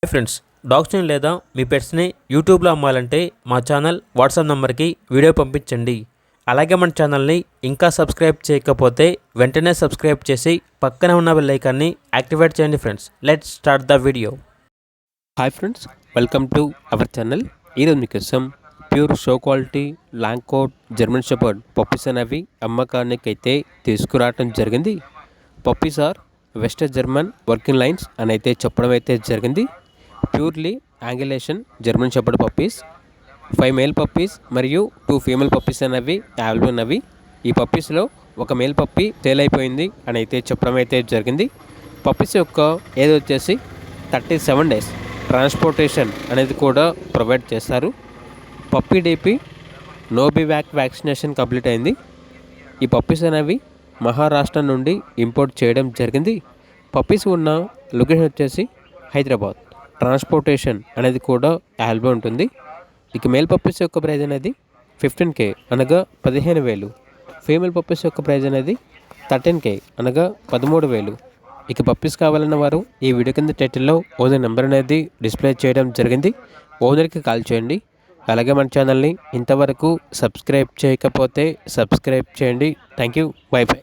Hi friends, డాగ్స్ని లేదా మీ పెట్స్ని యూట్యూబ్లో అమ్మాలంటే మా ఛానల్ వాట్సాప్ నెంబర్కి వీడియో పంపించండి. అలాగే మన ఛానల్ని ఇంకా సబ్స్క్రైబ్ చేయకపోతే వెంటనే సబ్స్క్రైబ్ చేసి పక్కనే ఉన్న బెల్ ఐకాన్ని యాక్టివేట్ చేయండి. Friends, let's start the video. Hi friends, welcome to our channel. ఈరోజు మీకోసం pure show quality long coat German shepherd puppies అనేవి అమ్మకానికి అయితే తీసుకురావడం జరిగింది. Puppies are western German working lines అని అయితే చెప్పడం అయితే జరిగింది. Purely angulation German shepherd puppies, 5 male puppies మరియు 2 ఫీమేల్ పప్పీస్ అనేవి అవైలబుల్ ఉన్నవి. ఈ పప్పీస్లో ఒక మేల్ పప్పీ సేల్ అయిపోయింది అని అయితే చెప్పడం అయితే జరిగింది. పప్పీస్ యొక్క ఏజ్ వచ్చేసి 37 డేస్. ట్రాన్స్పోర్టేషన్ అనేది కూడా ప్రొవైడ్ చేస్తారు. పప్పీ డీపీ నోబివాక్ వ్యాక్సినేషన్ కంప్లీట్ అయింది. ఈ పప్పీస్ అనేవి మహారాష్ట్ర నుండి ఇంపోర్ట్ చేయడం జరిగింది. పప్పీస్ ఉన్న లొకేషన్ వచ్చేసి హైదరాబాద్. ట్రాన్స్పోర్టేషన్ అనేది కూడా అవైలబుల్ ఉంటుంది. ఇక మేల్ పప్పీస్ యొక్క ప్రైజ్ అనేది 15K అనగా 15,000. ఫీమేల్ పప్పీస్ యొక్క ప్రైజ్ అనేది 13K అనగా 13,000. ఇక పప్పీస్ కావాలన్న వారు ఈ వీడియో కింద టైటిల్లో ఓనర్ నెంబర్ అనేది డిస్ప్లే చేయడం జరిగింది. ఓనర్కి కాల్ చేయండి. అలాగే మన ఛానల్ని ఇంతవరకు సబ్స్క్రైబ్ చేయకపోతే సబ్స్క్రైబ్ చేయండి. Thank you. By by.